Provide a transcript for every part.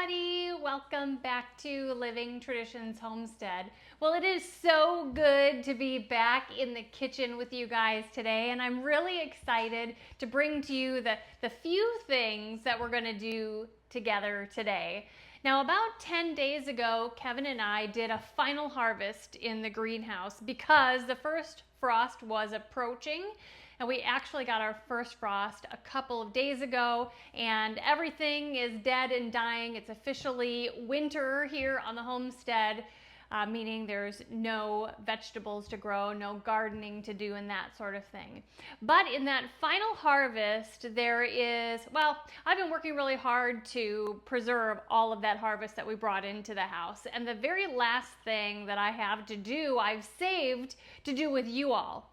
everybody, welcome back to Living Traditions Homestead. Well, it is so good to be back in the kitchen with you guys today, and I'm really excited to bring to you the few things that we're going to do together today. Now, about 10 days ago, Kevin and I did a final harvest in the greenhouse because the first frost was approaching. And we actually got our first frost a couple of days ago, and everything is dead and dying. It's officially winter here on the homestead, meaning there's no vegetables to grow, no gardening to do, and that sort of thing. But in that final harvest, there is, well, I've been working really hard to preserve all of that harvest that we brought into the house. And the very last thing that I have to do, I've saved to do with you all.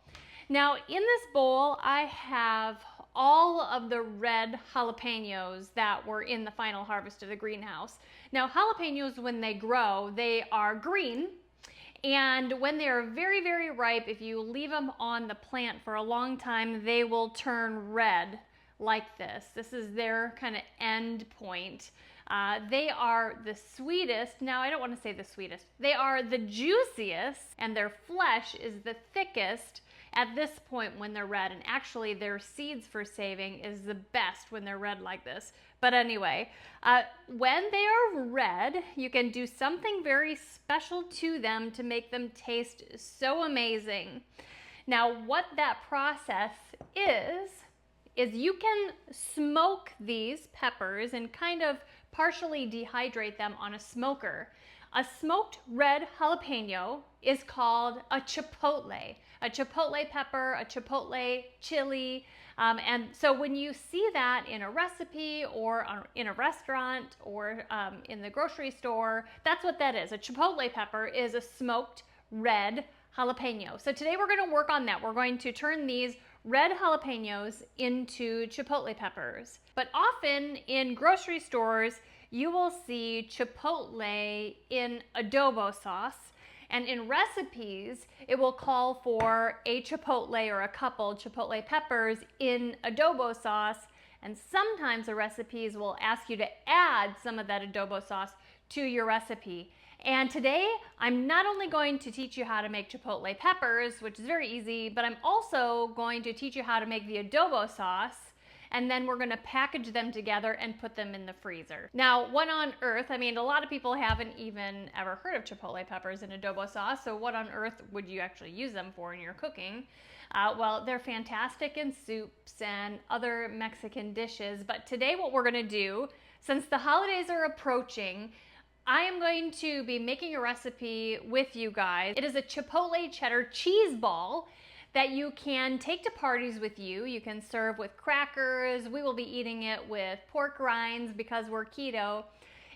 Now, in this bowl, I have all of the red jalapenos that were in the final harvest of the greenhouse. Now, jalapenos, when they grow, they are green. And when they are very, very ripe, if you leave them on the plant for a long time, they will turn red like this. This is their kind of end point. They are the sweetest. Now, I don't want to say the sweetest. They are the juiciest, and their flesh is the thickest at this point when they're red, and actually their seeds for saving is the best when they're red like this. But anyway, when they are red, you can do something very special to them to make them taste so amazing. Now, what that process is you can smoke these peppers and kind of partially dehydrate them on a smoker. A smoked red jalapeno is called a chipotle pepper, a chipotle chili. And so when you see that in a recipe or in a restaurant or in the grocery store, that's what that is. A chipotle pepper is a smoked red jalapeno. So today we're going to work on that. We're going to turn these red jalapenos into chipotle peppers. But often in grocery stores, you will see chipotle in adobo sauce. And in recipes, it will call for a chipotle or a couple chipotle peppers in adobo sauce. And sometimes the recipes will ask you to add some of that adobo sauce to your recipe. And today, I'm not only going to teach you how to make chipotle peppers, which is very easy, but I'm also going to teach you how to make the adobo sauce. And then we're gonna package them together and put them in the freezer. Now, what on earth, I mean, a lot of people haven't even ever heard of chipotle peppers in adobo sauce, so what on earth would you actually use them for in your cooking? Well, they're fantastic in soups and other Mexican dishes, but today what we're gonna do, since the holidays are approaching, I am going to be making a recipe with you guys. It is a Chipotle Cheddar Cheese Ball that you can take to parties with you. You can serve with crackers. We will be eating it with pork rinds because we're keto.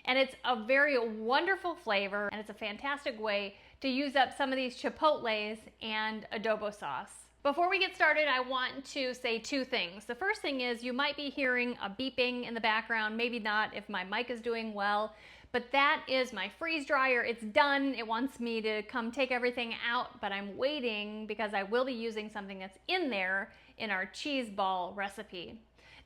And it's a very wonderful flavor, and it's a fantastic way to use up some of these chipotles and adobo sauce. Before we get started, I want to say two things. The first thing is you might be hearing a beeping in the background, maybe not if my mic is doing well. But that is my freeze dryer. It's done. It wants me to come take everything out, but I'm waiting because I will be using something that's in there in our cheese ball recipe.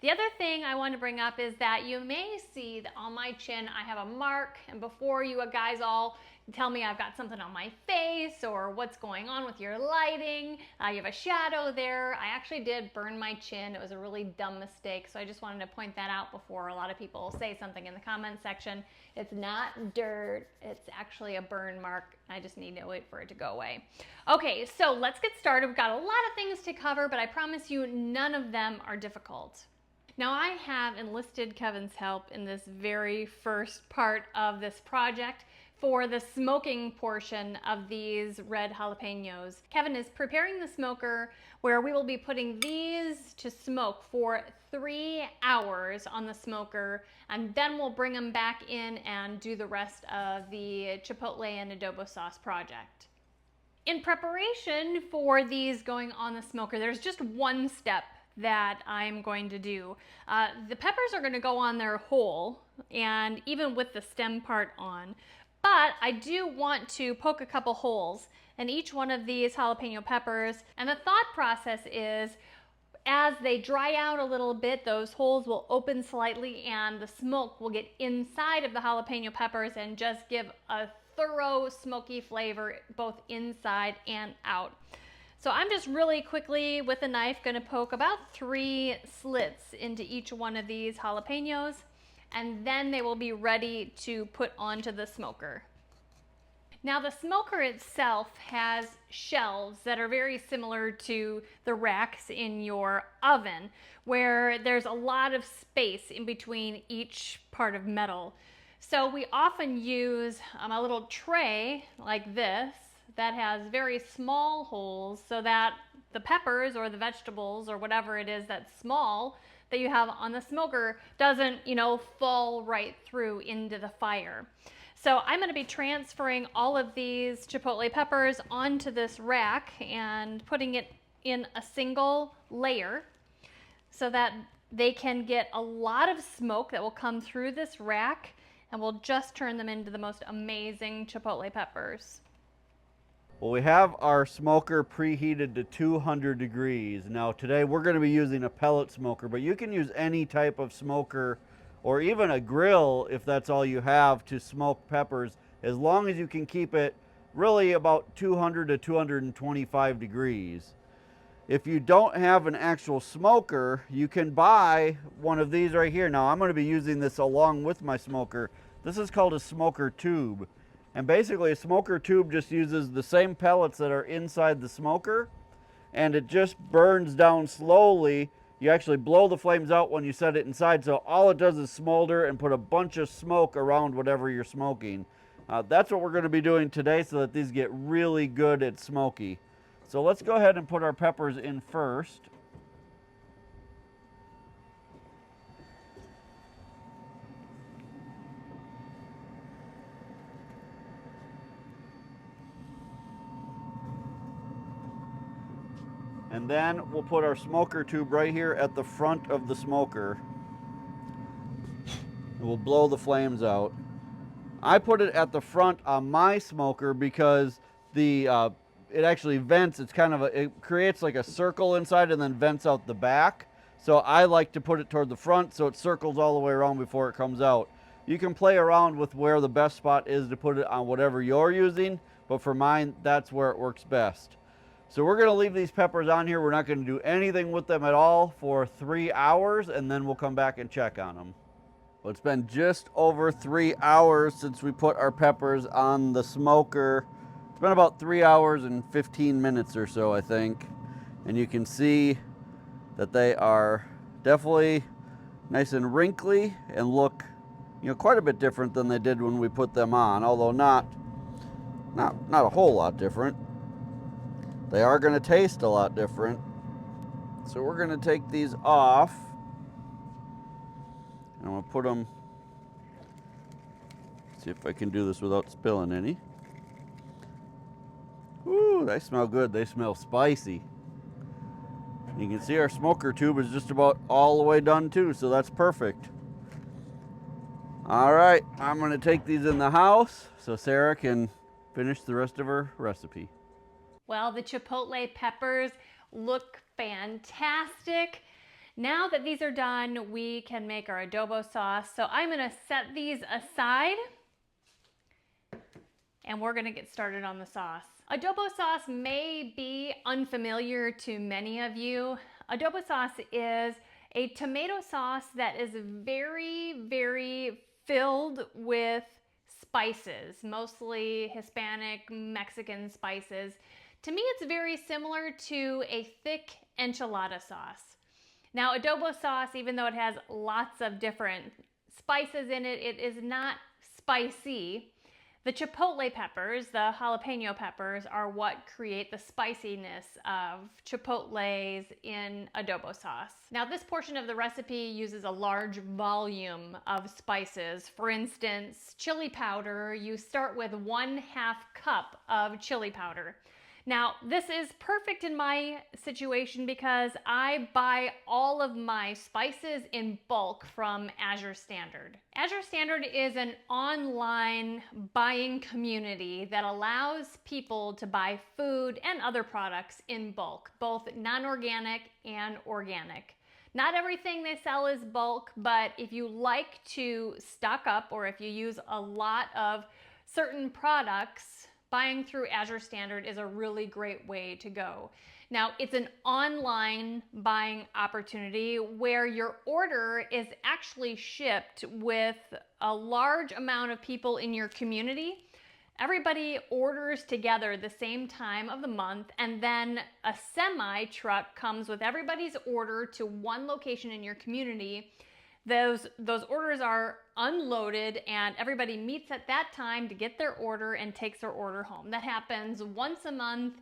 The other thing I want to bring up is that you may see that on my chin I have a mark, and before you guys all tell me I've got something on my face or what's going on with your lighting, you have a shadow there. I actually did burn my chin. It was a really dumb mistake, so I just wanted to point that out before a lot of people say something in the comment section. It's not dirt, it's actually a burn mark. I just need to wait for it to go away. Okay, so let's get started. We've got a lot of things to cover, but I promise you none of them are difficult. Now, I have enlisted Kevin's help in this very first part of this project for the smoking portion of these red jalapenos. Kevin is preparing the smoker where we will be putting these to smoke for 3 hours on the smoker, and then we'll bring them back in and do the rest of the chipotle and adobo sauce project. In preparation for these going on the smoker, there's just one step that I'm going to do. The peppers are going to go on there whole, and even with the stem part on. But I do want to poke a couple holes in each one of these jalapeno peppers. And the thought process is as they dry out a little bit, those holes will open slightly and the smoke will get inside of the jalapeno peppers and just give a thorough smoky flavor both inside and out. So I'm just really quickly with a knife going to poke about 3 slits into each one of these jalapenos, and then they will be ready to put onto the smoker. Now the smoker itself has shelves that are very similar to the racks in your oven, where there's a lot of space in between each part of metal. So we often use a little tray like this that has very small holes so that the peppers or the vegetables or whatever it is that's small that you have on the smoker doesn't, fall right through into the fire. So I'm going to be transferring all of these chipotle peppers onto this rack and putting it in a single layer so that they can get a lot of smoke that will come through this rack, and we'll just turn them into the most amazing chipotle peppers. Well, we have our smoker preheated to 200 degrees. Now today we're going to be using a pellet smoker, but you can use any type of smoker or even a grill if that's all you have to smoke peppers, as long as you can keep it really about 200 to 225 degrees. If you don't have an actual smoker, you can buy one of these right here. Now I'm going to be using this along with my smoker. This is called a smoker tube. And basically a smoker tube just uses the same pellets that are inside the smoker, and it just burns down slowly. You actually blow the flames out when you set it inside, so all it does is smolder and put a bunch of smoke around whatever you're smoking. That's what we're going to be doing today so that these get really good at smoky. So let's go ahead and put our peppers in first. And then we'll put our smoker tube right here at the front of the smoker. And we'll blow the flames out. I put it at the front on my smoker because it actually vents. It creates like a circle inside and then vents out the back. So I like to put it toward the front so it circles all the way around before it comes out. You can play around with where the best spot is to put it on whatever you're using, but for mine, that's where it works best. So we're going to leave these peppers on here. We're not going to do anything with them at all for 3 hours, and then we'll come back and check on them. Well, it's been just over 3 hours since we put our peppers on the smoker. It's been about 3 hours and 15 minutes or so, I think. And you can see that they are definitely nice and wrinkly and look, quite a bit different than they did when we put them on, although not a whole lot different. They are going to taste a lot different. So we're going to take these off. And I'm going to put them, see if I can do this without spilling any. Ooh, they smell good. They smell spicy. You can see our smoker tube is just about all the way done too, so that's perfect. All right, I'm going to take these in the house so Sarah can finish the rest of her recipe. Well, the chipotle peppers look fantastic. Now that these are done, we can make our adobo sauce. So I'm going to set these aside and we're going to get started on the sauce. Adobo sauce may be unfamiliar to many of you. Adobo sauce is a tomato sauce that is very, very filled with spices, mostly Hispanic, Mexican spices. To me, it's very similar to a thick enchilada sauce. Now, adobo sauce, even though it has lots of different spices in it, it is not spicy. The chipotle peppers, the jalapeno peppers, are what create the spiciness of chipotles in adobo sauce. Now, this portion of the recipe uses a large volume of spices. For instance, chili powder, you start with 1/2 cup of chili powder. Now, this is perfect in my situation because I buy all of my spices in bulk from Azure Standard. Azure Standard is an online buying community that allows people to buy food and other products in bulk, both non-organic and organic. Not everything they sell is bulk, but if you like to stock up or if you use a lot of certain products, buying through Azure Standard is a really great way to go. Now, it's an online buying opportunity where your order is actually shipped with a large amount of people in your community. Everybody orders together the same time of the month, and then a semi truck comes with everybody's order to one location in your community. Those orders are unloaded and everybody meets at that time to get their order and takes their order home. That happens once a month,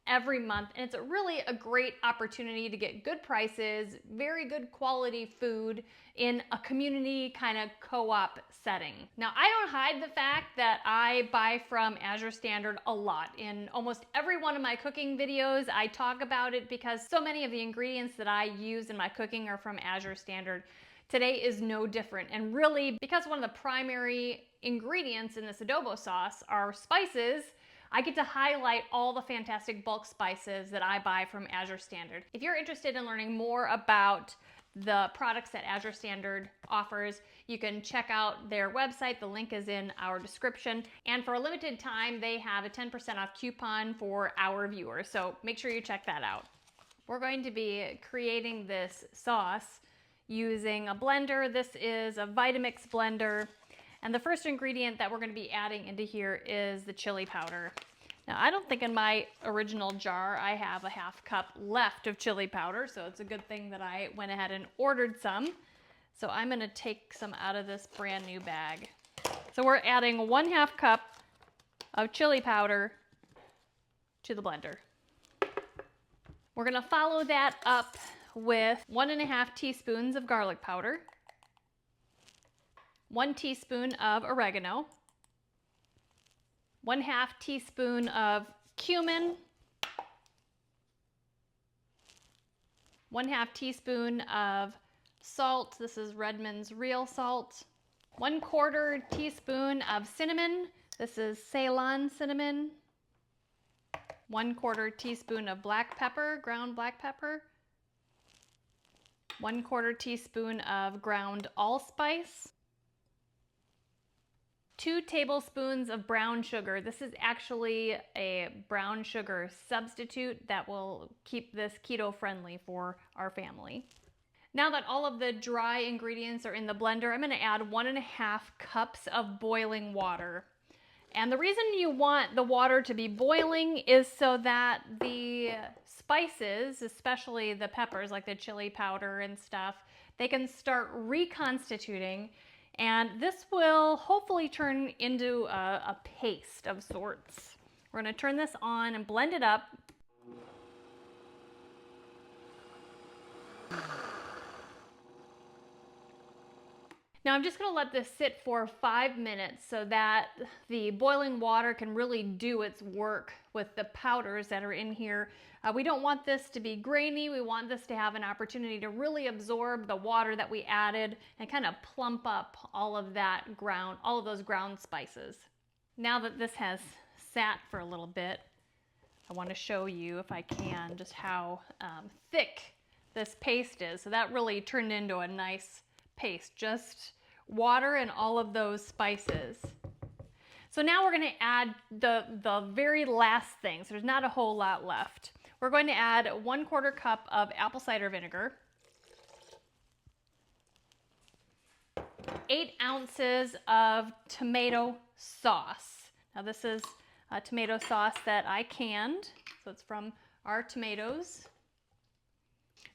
every month, and it's really a great opportunity to get good prices, very good quality food in a community kind of co-op setting. Now, I don't hide the fact that I buy from Azure Standard a lot. In almost every one of my cooking videos, I talk about it because so many of the ingredients that I use in my cooking are from Azure Standard. Today is no different, and really because one of the primary ingredients in this adobo sauce are spices, I get to highlight all the fantastic bulk spices that I buy from Azure Standard. If you're interested in learning more about the products that Azure Standard offers, you can check out their website. The link is in our description. And for a limited time, they have a 10% off coupon for our viewers. So make sure you check that out. We're going to be creating this sauce using a blender. This is a Vitamix blender. And the first ingredient that we're going to be adding into here is the chili powder. Now, I don't think in my original jar I have a half cup left of chili powder, so it's a good thing that I went ahead and ordered some. So I'm going to take some out of this brand new bag. So we're adding 1/2 cup of chili powder to the blender. We're going to follow that up with 1.5 teaspoons of garlic powder, 1 teaspoon of oregano, 1/2 teaspoon of cumin, 1/2 teaspoon of salt. This is Redmond's real salt. 1/4 teaspoon of cinnamon. This is Ceylon cinnamon. 1/4 teaspoon of black pepper, ground black pepper. 1/4 teaspoon of ground allspice. 2 tablespoons of brown sugar. This is actually a brown sugar substitute that will keep this keto friendly for our family. Now that all of the dry ingredients are in the blender, I'm going to add 1.5 cups of boiling water. And the reason you want the water to be boiling is so that the spices, especially the peppers like the chili powder and stuff, they can start reconstituting, and this will hopefully turn into a paste of sorts. We're going to turn this on and blend it up. Now I'm just going to let this sit for 5 minutes so that the boiling water can really do its work with the powders that are in here. We don't want this to be grainy. We want this to have an opportunity to really absorb the water that we added and kind of plump up all of those ground spices. Now that this has sat for a little bit, I want to show you, if I can, just how thick this paste is. So that really turned into a nice paste, just water and all of those spices. So now we're going to add the very last thing. So there's not a whole lot left. We're going to add 1/4 cup of apple cider vinegar, 8 ounces of tomato sauce. Now this is a tomato sauce that I canned, so it's from our tomatoes.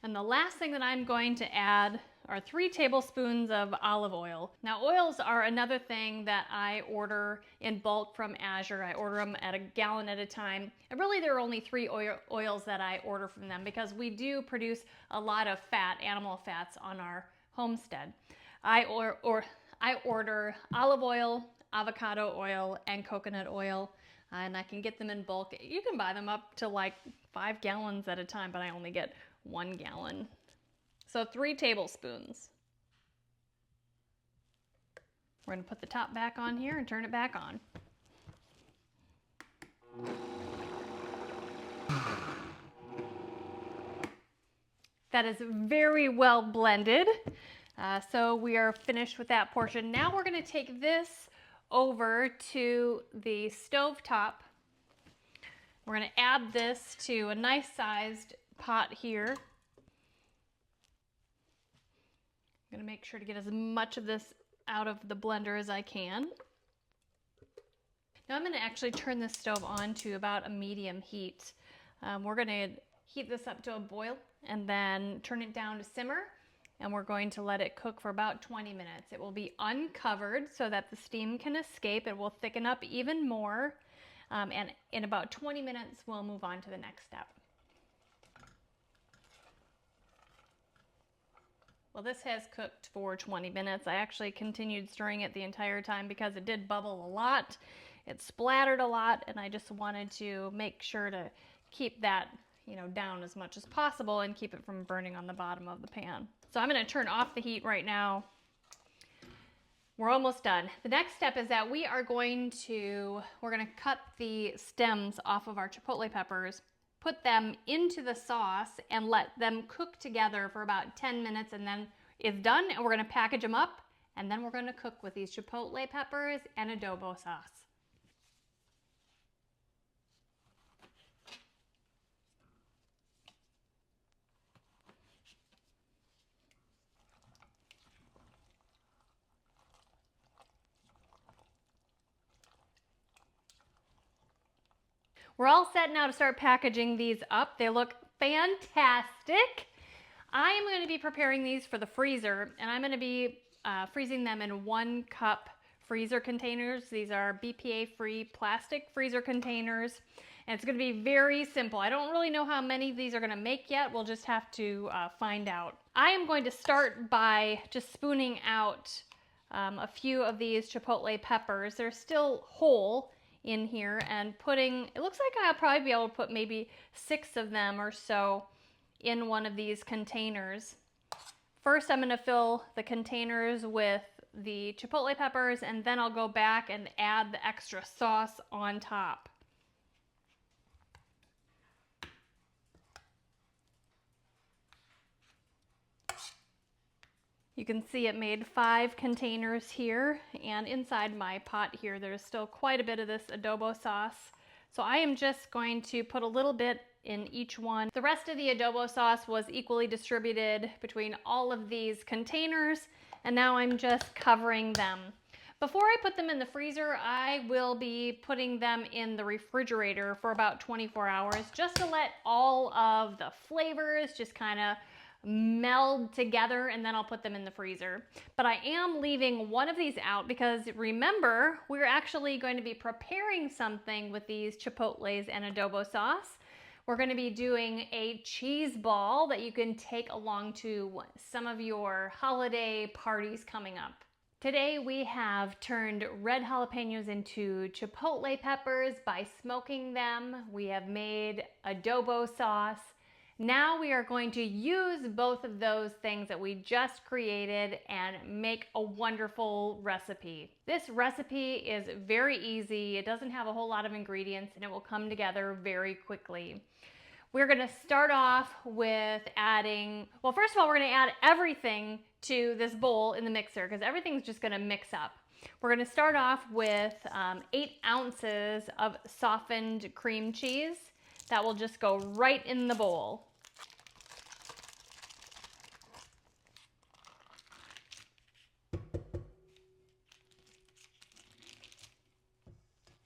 And the last thing that I'm going to add are 3 tablespoons of olive oil. Now, oils are another thing that I order in bulk from Azure. I order them at a gallon at a time. And really, there are only 3 oils that I order from them because we do produce a lot of fat, animal fats on our homestead. I order olive oil, avocado oil, and coconut oil. and I can get them in bulk. You can buy them up to like 5 gallons at a time, but I only get 1 gallon. So 3 tablespoons. We're gonna put the top back on here and turn it back on. That is very well blended. So we are finished with that portion. Now we're gonna take this over to the stove top. We're gonna add this to a nice sized pot here. I'm gonna make sure to get as much of this out of the blender as I can. Now I'm gonna actually turn this stove on to about a medium heat. We're gonna heat this up to a boil and then turn it down to simmer, and we're going to let it cook for about 20 minutes. It will be uncovered so that the steam can escape. It will thicken up even more, and in about 20 minutes we'll move on to the next step. Well, this has cooked for 20 minutes. I actually continued stirring it the entire time because it did bubble a lot. It splattered a lot, and I just wanted to make sure to keep that, down as much as possible and keep it from burning on the bottom of the pan. So I'm going to turn off the heat right now. We're almost done. The next step is that we're going to cut the stems off of our chipotle peppers, put them into the sauce, and let them cook together for about 10 minutes, and then it's done, and we're going to package them up, and then we're going to cook with these chipotle peppers and adobo sauce. We're all set now to start packaging these up. They look fantastic. I am going to be preparing these for the freezer, and I'm going to be freezing them in 1 cup freezer containers. These are BPA-free plastic freezer containers, and it's going to be very simple. I don't really know how many of these are going to make yet. We'll just have to find out. I am going to start by just spooning out a few of these chipotle peppers. They're still whole in here, and it looks like I'll probably be able to put maybe 6 of them or so in one of these containers. First, I'm going to fill the containers with the chipotle peppers, and then I'll go back and add the extra sauce on top. You can see it made 5 containers here, and inside my pot here there's still quite a bit of this adobo sauce. So I am just going to put a little bit in each one. The rest of the adobo sauce was equally distributed between all of these containers, and now I'm just covering them. Before I put them in the freezer, I will be putting them in the refrigerator for about 24 hours just to let all of the flavors just kind of meld together, and then I'll put them in the freezer. But I am leaving one of these out because remember, we're actually going to be preparing something with these chipotles and adobo sauce. We're going to be doing a cheese ball that you can take along to some of your holiday parties coming up. Today we have turned red jalapenos into chipotle peppers by smoking them. We have made adobo sauce. Now we are going to use both of those things that we just created and make a wonderful recipe. This recipe is very easy. It doesn't have a whole lot of ingredients, and it will come together very quickly. We're going to start off with adding, well, first of all, we're going to add everything to this bowl in the mixer because everything's just going to mix up. We're going to start off with 8 ounces of softened cream cheese. That will just go right in the bowl.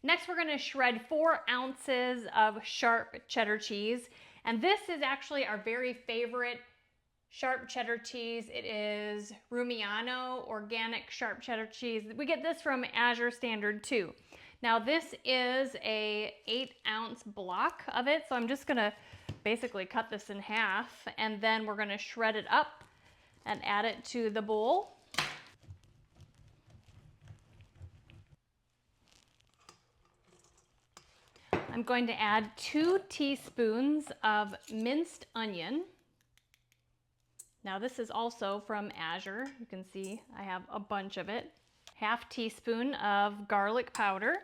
Next, we're going to shred 4 ounces of sharp cheddar cheese. And this is actually our very favorite sharp cheddar cheese. It is Rumiano organic sharp cheddar cheese. We get this from Azure Standard too. Now this is a 8-ounce block of it. So I'm just going to basically cut this in half, and then we're going to shred it up and add it to the bowl. I'm going to add 2 teaspoons of minced onion. Now this is also from Azure. You can see I have a bunch of it. 1/2 teaspoon of garlic powder.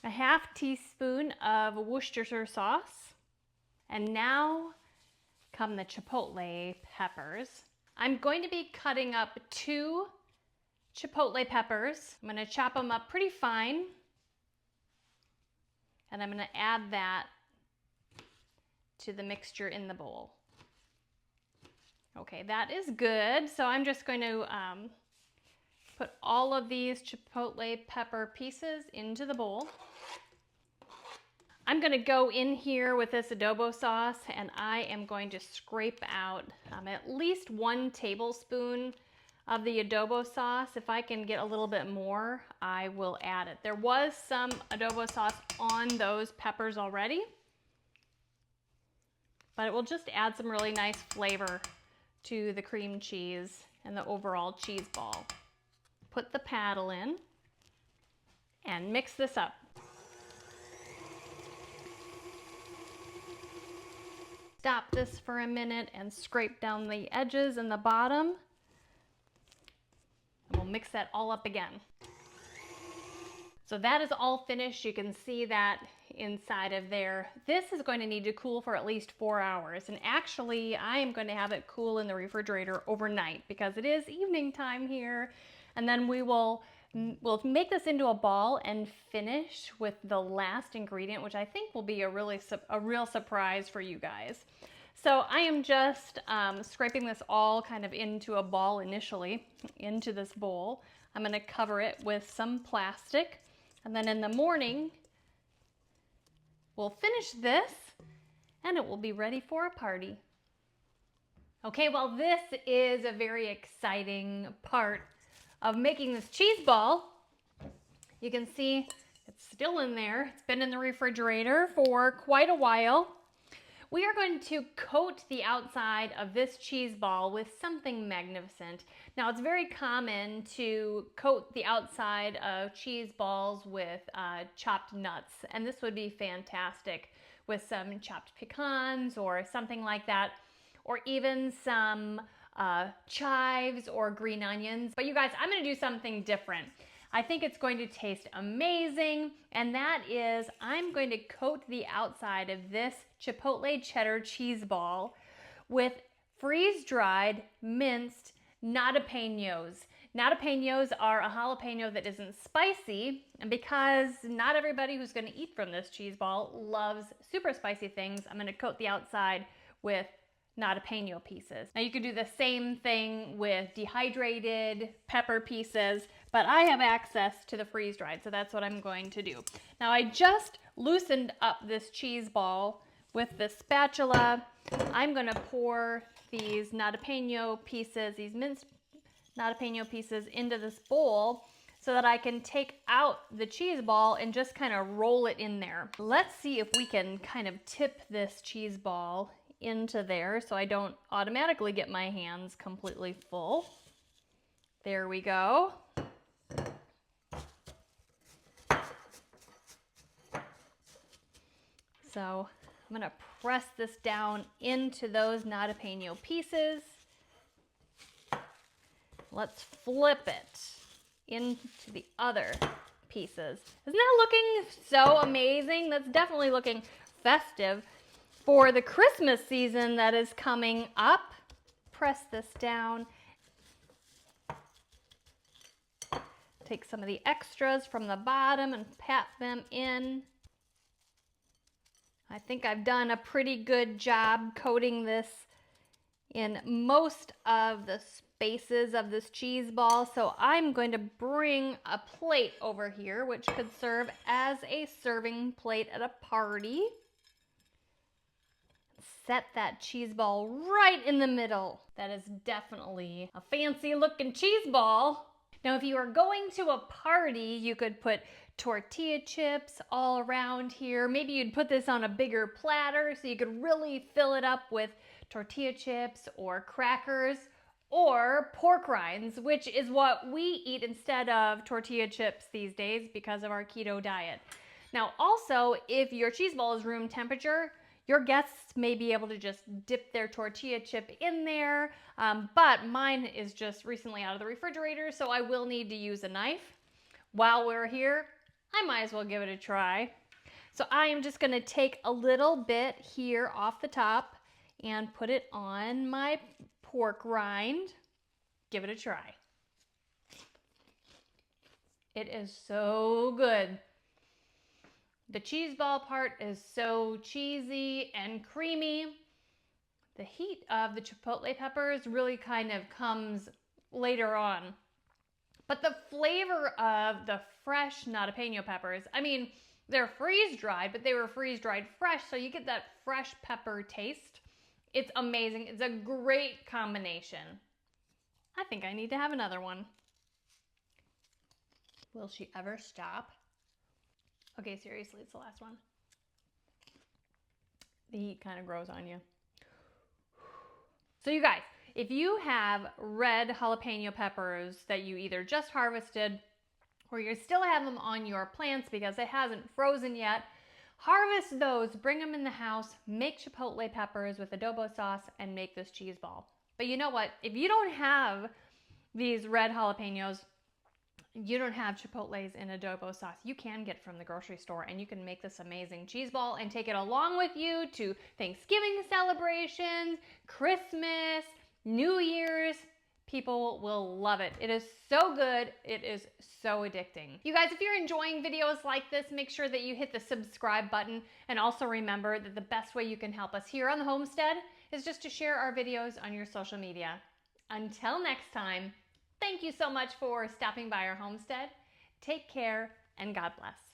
1/2 teaspoon of Worcestershire sauce. And now come the chipotle peppers. I'm going to be cutting up 2 chipotle peppers. I'm going to chop them up pretty fine. And I'm going to add that to the mixture in the bowl. Okay, that is good. So I'm just going to put all of these chipotle pepper pieces into the bowl. I'm going to go in here with this adobo sauce and I am going to scrape out at least 1 tablespoon of the adobo sauce. If I can get a little bit more, I will add it. There was some adobo sauce on those peppers already, but it will just add some really nice flavor to the cream cheese and the overall cheese ball. Put the paddle in and mix this up. Stop this for a minute and scrape down the edges and the bottom. And we'll mix that all up again. So that is all finished. You can see that inside of there. This is going to need to cool for at least 4 hours. And actually, I am going to have it cool in the refrigerator overnight because it is evening time here. And then we'll make this into a ball and finish with the last ingredient, which I think will be a real surprise for you guys. So I am just scraping this all kind of into a ball initially, into this bowl. I'm going to cover it with some plastic. And then in the morning, we'll finish this and it will be ready for a party. Okay, well, this is a very exciting part of making this cheese ball. You can see it's still in there. It's been in the refrigerator for quite a while. We are going to coat the outside of this cheese ball with something magnificent. Now, it's very common to coat the outside of cheese balls with chopped nuts, and this would be fantastic with some chopped pecans or something like that, or even some chives or green onions. But you guys, I'm gonna do something different. I think it's going to taste amazing, and that is I'm going to coat the outside of this Chipotle Cheddar Cheese Ball with freeze-dried minced nadapenos. Nadapenos are a jalapeno that isn't spicy, and because not everybody who's going to eat from this cheese ball loves super spicy things, I'm going to coat the outside with nadapeno pieces. Now you could do the same thing with dehydrated pepper pieces, but I have access to the freeze-dried, so that's what I'm going to do. Now I just loosened up this cheese ball with the spatula. I'm gonna pour these nadapeno pieces, these minced nadapeno pieces into this bowl so that I can take out the cheese ball and just kind of roll it in there. Let's see if we can kind of tip this cheese ball into there so I don't automatically get my hands completely full. There we go. So I'm gonna press this down into those nadapeno pieces. Let's flip it into the other pieces. Isn't that looking so amazing? That's definitely looking festive for the Christmas season that is coming up. Press this down. Take some of the extras from the bottom and pat them in. I think I've done a pretty good job coating this in most of the spaces of this cheese ball. So I'm going to bring a plate over here, which could serve as a serving plate at a party. Set that cheese ball right in the middle. That is definitely a fancy looking cheese ball. Now, if you are going to a party, you could put tortilla chips all around here. Maybe you'd put this on a bigger platter so you could really fill it up with tortilla chips or crackers or pork rinds, which is what we eat instead of tortilla chips these days because of our keto diet. Now also, if your cheese ball is room temperature, your guests may be able to just dip their tortilla chip in there, but mine is just recently out of the refrigerator, so I will need to use a knife. While we're here, I might as well give it a try. So I am just gonna take a little bit here off the top and put it on my pork rind. Give it a try. It is so good. The cheese ball part is so cheesy and creamy. The heat of the chipotle peppers really kind of comes later on. But the flavor of the fresh nadapeno peppers, I mean, they're freeze-dried, but they were freeze-dried fresh, so you get that fresh pepper taste. It's amazing. It's a great combination. I think I need to have another one. Will she ever stop? Okay, seriously, it's the last one. The heat kind of grows on you. So you guys, if you have red jalapeno peppers that you either just harvested or you still have them on your plants because it hasn't frozen yet, harvest those, bring them in the house, make chipotle peppers with adobo sauce, and make this cheese ball. But you know what? If you don't have these red jalapenos, you don't have chipotles in adobo sauce, you can get it from the grocery store, and you can make this amazing cheese ball and take it along with you to Thanksgiving celebrations, Christmas, New Year's. People will love it. It is so good. It is so addicting. You guys, if you're enjoying videos like this, make sure that you hit the subscribe button, and also remember that the best way you can help us here on the Homestead is just to share our videos on your social media. Until next time, thank you so much for stopping by our homestead. Take care and God bless.